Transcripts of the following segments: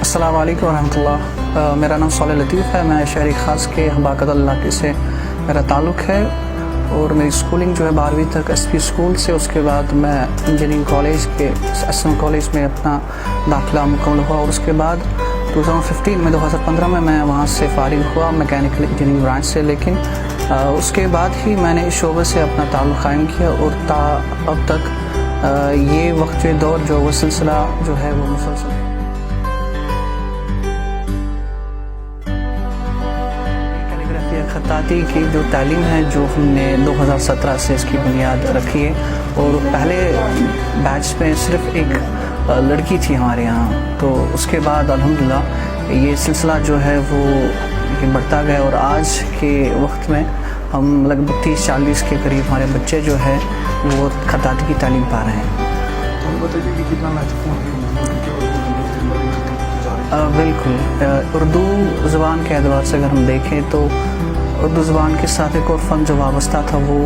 السلام علیکم ورحمۃ اللہ. میرا نام صالح لطیف ہے. میں شہری خاص کے حباقت علاقے سے میرا تعلق ہے اور میری اسکولنگ جو ہے 12ویں تک ایس پی اسکول سے. اس کے بعد میں انجینئرنگ کالج کے ایس ایم کالج میں اپنا داخلہ مکمل ہوا اور اس کے بعد 2015 میں وہاں سے فارغ ہوا میکینیکل انجینئرنگ برانچ سے. لیکن اس کے بعد ہی میں نے اس شعبے سے اپنا تعلق قائم کیا اور تا اب تک یہ وقت جو دور جو وہ سلسلہ جو ہے وہ مسلسل ہے. خطاطی کی جو تعلیم ہے جو ہم نے 2017 سے اس کی بنیاد رکھی ہے اور پہلے بیچ میں صرف ایک لڑکی تھی ہمارے یہاں. تو اس کے بعد الحمدللہ یہ سلسلہ جو ہے وہ بڑھتا گیا اور آج کے وقت میں ہم لگ بھگ 30-40 کے قریب ہمارے بچے جو ہے وہ خطاطی کی تعلیم پا رہے ہیں. بالکل. اردو زبان کے اعتبار سے اگر ہم دیکھیں تو اردو زبان کے ساتھ ایک اور فن جو وابستہ تھا وہ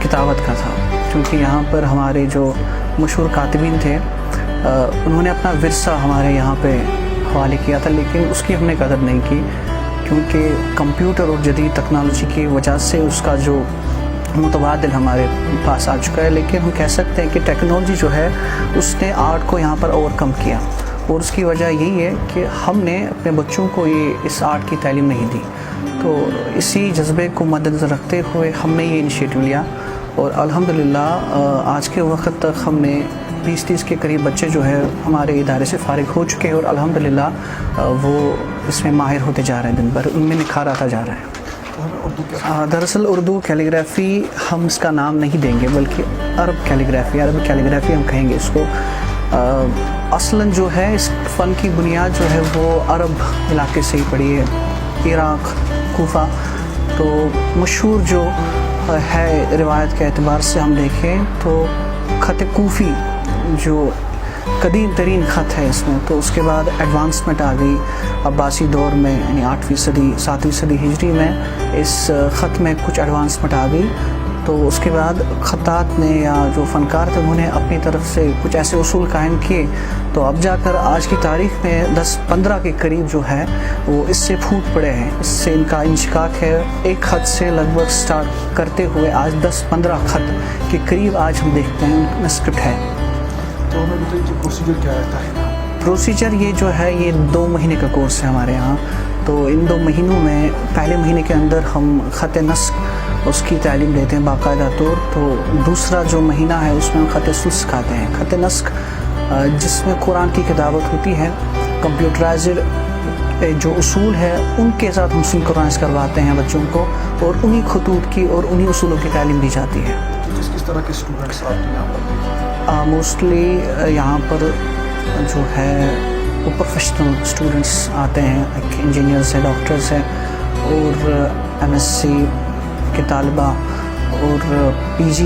کتابت کا تھا. کیونکہ یہاں پر ہمارے جو مشہور کاتبین تھے انہوں نے اپنا ورثہ ہمارے یہاں پہ حوالے کیا تھا, لیکن اس کی ہم نے قدر نہیں کی کیونکہ کمپیوٹر اور جدید ٹیکنالوجی کی وجہ سے اس کا جو متبادل ہمارے پاس آ چکا ہے. لیکن ہم کہہ سکتے ہیں کہ ٹیکنالوجی جو ہے اس نے آرٹ کو یہاں پر اوور کم کیا اور اس کی وجہ یہی ہے کہ ہم نے اپنے بچوں کو یہ اس آرٹ کی تعلیم نہیں دی. تو اسی جذبے کو مد نظر رکھتے ہوئے ہم نے یہ انیشیٹو لیا اور الحمدللہ آج کے وقت تک ہم نے 20-30 کے قریب بچے جو ہے ہمارے ادارے سے فارغ ہو چکے ہیں اور الحمدللہ وہ اس میں ماہر ہوتے جا رہے ہیں, دن بھر ان میں نکھار آتا جا رہا ہے. دراصل اردو کیلیگرافی ہم اس کا نام نہیں دیں گے بلکہ عرب کیلیگرافی ہم کہیں گے اس کو. اصلاً جو ہے اس فن کی بنیاد جو ہے وہ عرب علاقے سے ہی پڑی ہے, عراق, کوفہ. تو مشہور جو ہے روایت کے اعتبار سے ہم دیکھیں تو خط کوفی جو قدیم ترین خط ہے اس میں, تو اس کے بعد ایڈوانسمنٹ آ گئی عباسی دور میں, یعنی 8ویں صدی 7ویں صدی ہجری میں اس خط میں کچھ ایڈوانسمنٹ آ گئی. تو اس کے بعد خطاط نے یا جو فنکار تھے انہوں نے اپنی طرف سے کچھ ایسے اصول قائم کیے, تو اب جا کر آج کی تاریخ میں 10-15 کے قریب جو ہے وہ اس سے پھوٹ پڑے ہیں. اس سے ان کا انشقاق ہے. ایک خط سے لگ بھگ سٹارٹ کرتے ہوئے آج 10-15 خط کے قریب آج ہم دیکھتے ہیں ان میں اسکرپٹ ہے. تو ہمیں بتائیے پروسیجر کیا رہتا ہے؟ پروسیجر یہ جو ہے یہ 2 مہینے کا کورس ہے ہمارے یہاں. تو ان 2 مہینوں میں پہلے مہینے کے اندر ہم خط نسق اس کی تعلیم دیتے ہیں باقاعدہ طور. تو دوسرا جو مہینہ ہے اس میں ہم خط سلس سکھاتے ہیں. خط نسق جس میں قرآن کی کتابت ہوتی ہے, کمپیوٹرائزڈ جو اصول ہے ان کے ساتھ ہم سنکرونائز کرواتے ہیں بچوں کو اور انہی خطوط کی اور انہی اصولوں کی تعلیم دی جاتی ہے. کس طرح کے اسٹوڈنٹس آتے ہیں یہاں پر؟ موسٹلی یہاں پر جو ہے وہ پروفیشنل اسٹوڈنٹس آتے ہیں, انجینئرس ہیں, ڈاکٹرس ہیں اور MSc کے طالبہ اور PG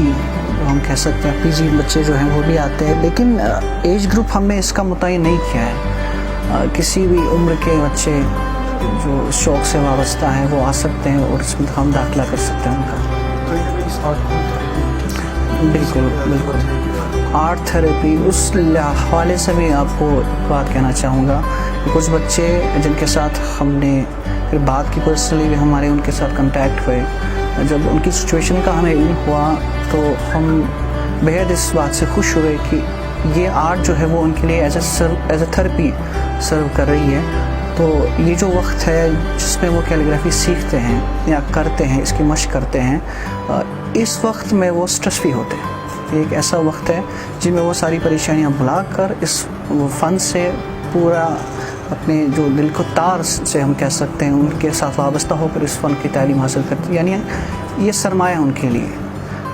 ہم کہہ سکتے ہیں PG بچے جو ہیں وہ بھی آتے ہیں. لیکن ایج گروپ ہم نے اس کا متعین نہیں کیا ہے. کسی بھی عمر کے بچے جو اس شوق سے وابستہ ہیں وہ آ سکتے ہیں اور اس میں ہم داخلہ کر سکتے ہیں ان کا. بالکل آرٹ تھراپی اس حوالے سے بھی آپ کو ایک بات کہنا چاہوں گا کہ کچھ بچے جن کے ساتھ ہم نے پھر بات کی پرسنلی بھی ہمارے ان کے ساتھ کنٹیکٹ ہوئے, جب ان کی سچویشن کا ہمیں علم ہوا تو ہم بہت اس بات سے خوش ہوئے کہ یہ آرٹ جو ہے وہ ان کے لیے ایز اے تھراپی سرو کر رہی ہے. تو یہ جو وقت ہے جس میں وہ کیلیگرافی سیکھتے ہیں یا کرتے ہیں, اس کی مشق کرتے ہیں, اس وقت میں وہ اسٹریس فری ہوتے ہیں. ایک ایسا وقت ہے جن میں وہ ساری پریشانیاں بھلا کر اس فن سے پورا اپنے جو دل کو تار سے ہم کہہ سکتے ہیں ان کے ساتھ وابستہ ہو کر اس فن کی تعلیم حاصل کرتے، یعنی یہ سرمایہ ان کے لیے،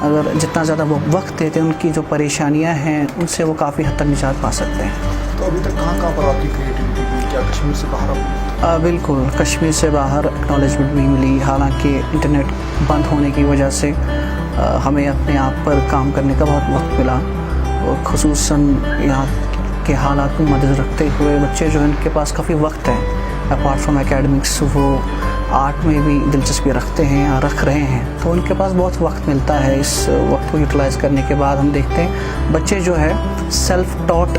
اگر جتنا زیادہ وہ وقت دیتے ہیں ان کی جو پریشانیاں ہیں ان سے وہ کافی حد تک نجات پا سکتے ہیں۔ تو ابھی تک کہاں پر آپ کی کریٹیوٹی ہوئی؟ کیا کشمیر سے باہر؟ بالکل، کشمیر سے باہر اکنالجمنٹ بھی ملی، حالانکہ انٹرنیٹ بند ہونے کی وجہ سے ہمیں اپنے آپ پر کام کرنے کا بہت وقت ملا، اور خصوصاً یہاں کے حالات کو مد رکھتے ہوئے بچے جو ہیں ان کے پاس کافی وقت ہے، اپارٹ فرام اکیڈمکس وہ آرٹ میں بھی دلچسپی رکھتے ہیں یا رکھ رہے ہیں، تو ان کے پاس بہت وقت ملتا ہے۔ اس وقت کو یوٹیلائز کرنے کے بعد ہم دیکھتے ہیں بچے جو ہے سیلف ٹاٹ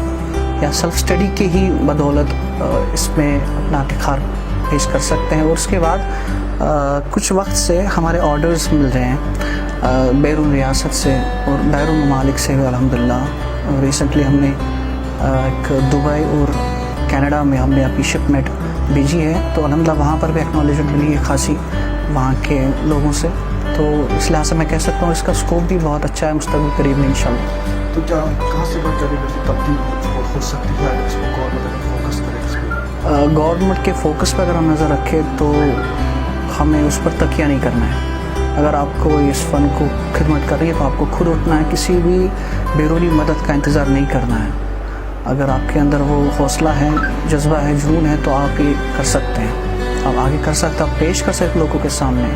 یا سیلف اسٹڈی کی ہی بدولت اس میں اپنا افتخار پیش کر سکتے ہیں، اور اس کے بعد کچھ وقت سے ہمارے آرڈرز مل رہے ہیں بیرون ریاست سے اور بیرون ممالک سے بھی الحمدللہ۔ ریسنٹلی ہم نے ایک دبئی اور کینیڈا میں ہم نے اپنی شپمنٹ بھیجی ہے، تو الحمدللہ وہاں پر بھی ایکنالجمنٹ ملی ہے خاصی وہاں کے لوگوں سے، تو اس لحاظ سے میں کہہ سکتا ہوں اس کا اسکوپ بھی بہت اچھا ہے مستقبل قریب میں انشاءاللہ۔ تو کیا کہاں سے تبدیل ہو سکتی ہے اس کو گورنمنٹ فوکس کرے اس پہ؟ گورنمنٹ کے فوکس پہ اگر ہم نظر رکھیں تو ہمیں اس پر تکیہ نہیں کرنا ہے۔ اگر آپ کو اس فن کو خدمت کر رہی ہے تو آپ کو خود اٹھنا ہے، کسی بھی بیرونی مدد کا انتظار نہیں کرنا ہے۔ اگر آپ کے اندر وہ حوصلہ ہے، جذبہ ہے، جنون ہے، تو آپ یہ کر سکتے ہیں، آپ آگے کر سکتے ہیں، آپ پیش کر سکتے لوگوں کے سامنے،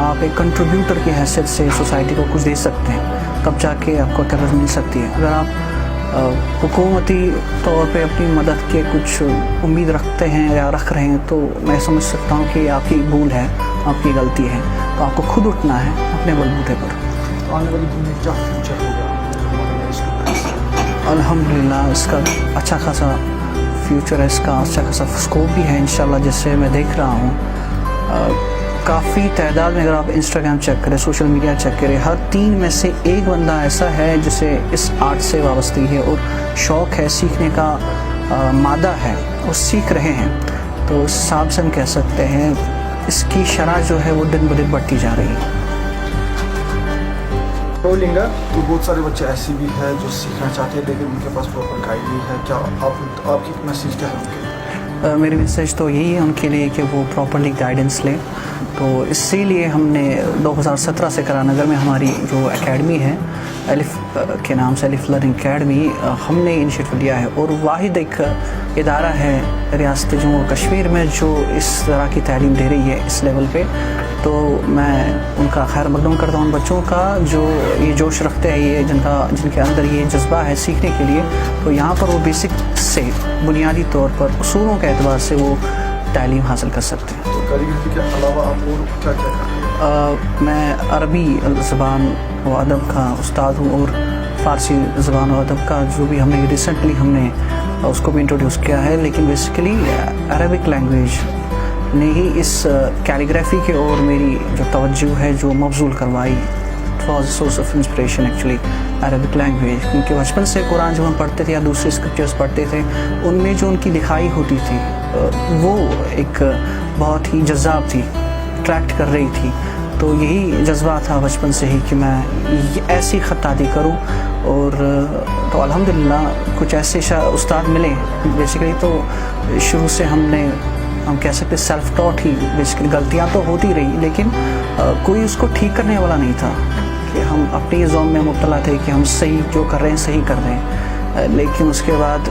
آپ ایک کنٹریبیوٹر کی حیثیت سے سوسائٹی کو کچھ دے سکتے ہیں، تب جا کے آپ کو قرض مل سکتی ہے۔ اگر آپ حکومتی طور پہ اپنی مدد کے کچھ امید رکھتے ہیں یا رکھ رہے ہیں تو میں سمجھ سکتا ہوں کہ یہ آپ کی بھول ہے، آپ کی غلطی ہے، تو آپ کو خود اٹھنا ہے اپنے بلبوتے پر۔ آنے والی دن میں کیا فیوچر ہوگا؟ الحمدللہ اس کا اچھا خاصا فیوچر ہے، اس کا اچھا خاصا اسکوپ بھی ہے انشاءاللہ، جیسے میں دیکھ رہا ہوں کافی تعداد میں، اگر آپ انسٹاگرام چیک کریں، سوشل میڈیا چیک کریں، ہر 3 میں سے 1 بندہ ایسا ہے جسے اس آرٹ سے وابستگی ہے اور شوق ہے، سیکھنے کا مادہ ہے، وہ سیکھ رہے ہیں، تو اس حساب سے ہم کہہ سکتے ہیں اس کی شرح جو ہے وہ دن بدن بڑھتی جا رہی ہے۔ رولنگا تو بہت سارے بچے ایسے بھی ہیں جو سیکھنا چاہتے ہیں لیکن ان کے پاس پراپر گائیڈ نہیں ہے، کیا آپ کی میسیج کیا ہے ان کے؟ میری میسیج تو یہی ہے ان کے لیے کہ وہ پراپرلی گائیڈنس لیں، تو اسی لیے ہم نے 2017 سے کرا نگر میں ہماری جو اکیڈمی ہے الف کے نام سے، الف لرننگ اکیڈمی، ہم نے انیشیٹو لیا ہے، اور واحد ایک ادارہ ہے ریاست جموں و کشمیر میں جو اس طرح کی تعلیم دے رہی ہے اس لیول پہ، تو میں ان کا خیر مقدم کرتا ہوں، ان بچوں کا جو یہ جوش رکھتے ہیں، یہ جن کے اندر یہ جذبہ ہے سیکھنے کے لیے، تو یہاں پر وہ بیسک سے بنیادی طور پر اصولوں کے اعتبار سے وہ تعلیم حاصل کر سکتے ہیں۔ تو کیلیگرافی کے علاوہ آپ اور کیا کیا کرتے ہیں؟ میں عربی زبان و ادب کا استاد ہوں، اور فارسی زبان و ادب کا جو بھی ہم نے ریسنٹلی ہم نے اس کو بھی انٹروڈیوس کیا ہے، لیکن بیسیکلی عربک لینگویج نے ہی اس کیلیگرافی کے اور میری جو توجہ ہے جو مبذول کروائی، it was source of inspiration actually Arabic language, کیونکہ بچپن سے قرآن جب ہم پڑھتے تھے یا دوسرے اسکرپچرس پڑھتے تھے ان میں جو ان کی لکھائی ہوتی تھی وہ ایک بہت ہی جذاب تھی، اٹریکٹ کر رہی تھی، تو یہی جذبہ تھا بچپن سے ہی کہ میں ایسی خطاطی کروں، اور تو الحمدللہ کچھ ایسے استاد ملے، بیسیکلی تو شروع سے ہم کہہ سکتے سیلف ٹاٹ ہی، بیسیکلی غلطیاں تو ہوتی رہی لیکن کوئی اس کو ٹھیک کرنے والا نہیں تھا، کہ ہم اپنی زوم میں مبتلا تھے کہ ہم صحیح جو کر رہے ہیں صحیح کر رہے ہیں، لیکن اس کے بعد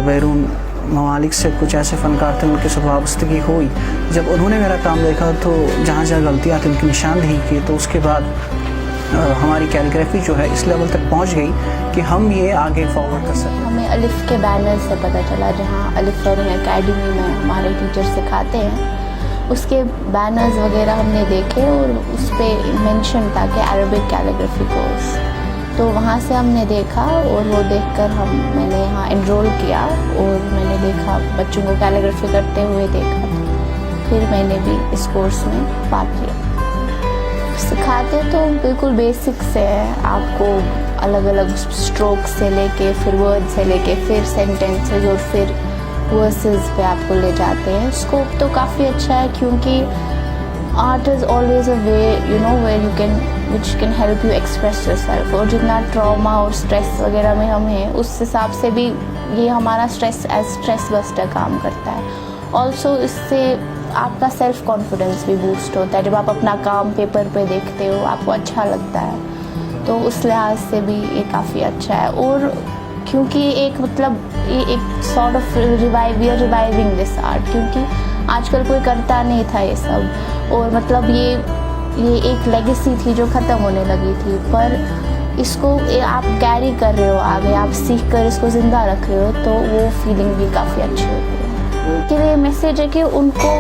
بیرون ممالک سے کچھ ایسے فنکار تھے ان کے ساتھ وابستگی ہوئی، جب انہوں نے میرا کام دیکھا تو جہاں جہاں غلطیاں تھیں ان کی نشاندہی کی، تو اس کے بعد ہماری کیلیگرافی جو ہے اس لیول تک پہنچ گئی کہ ہم یہ آگے فارورڈ کر سکیں۔ ہمیں الف کے بینر سے پتہ چلا، جہاں الف لرننگ اکیڈمی میں ہمارے ٹیچر سکھاتے ہیں، اس کے بینرز وغیرہ ہم نے دیکھے اور اس پہ مینشن تھا کہ عربک کیلیگرافی کورس، تو وہاں سے ہم نے دیکھا اور وہ دیکھ کر میں نے یہاں انرول کیا، اور میں نے دیکھا بچوں کو کیلیگرافی کرتے ہوئے دیکھا، پھر میں نے بھی اس کورس میں پارٹ لیا۔ سکھاتے تو بالکل بیسک سے ہے، آپ کو الگ الگ اسٹروک سے لے کے پھر ورڈ سے لے کے پھر سینٹینسز اور پھر ورسز پہ آپ کو لے جاتے ہیں۔ اسکوپ تو کافی اچھا ہے کیونکہ art is always a way, you know, which can help you express yourself. اور جتنا ٹراما اور اسٹریس وغیرہ میں ہم ہیں اس حساب سے بھی یہ ہمارا اسٹریس بسٹر کام کرتا ہے. آلسو اس سے آپ کا سیلف کانفیڈنس بھی بوسٹ ہوتا ہے. جب آپ اپنا کام پیپر پہ دیکھتے ہو آپ کو اچھا لگتا ہے, تو اس لحاظ سے بھی یہ کافی اچھا ہے. اور کیونکہ ایک مطلب یہ ایک sort of reviving this art, کیونکہ آج کل کوئی کرتا نہیں تھا یہ سب, اور مطلب یہ ایک لیگیسی تھی جو ختم ہونے لگی تھی, پر اس کو آپ کیری کر رہے ہو آگے, آپ سیکھ کر اس کو زندہ رکھ رہے ہو, تو وہ فیلنگ بھی کافی اچھی ہوتی ہے. کہ یہ میسیج ہے کہ ان کو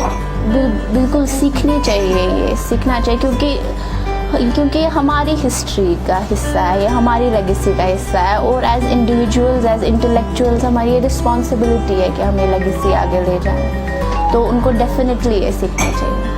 بالکل سیکھنی چاہیے, یہ سیکھنا چاہیے, کیونکہ یہ ہماری ہسٹری کا حصہ ہے, یہ ہماری لیگیسی کا حصہ ہے, اور ایز انڈیویجولز, ایز انٹلیکچوئلز ہماری یہ رسپانسبلٹی ہے کہ ہم یہ لیگیسی آگے لے جائیں, تو ان کو ڈیفینیٹلی یہ سیکھنا چاہیے.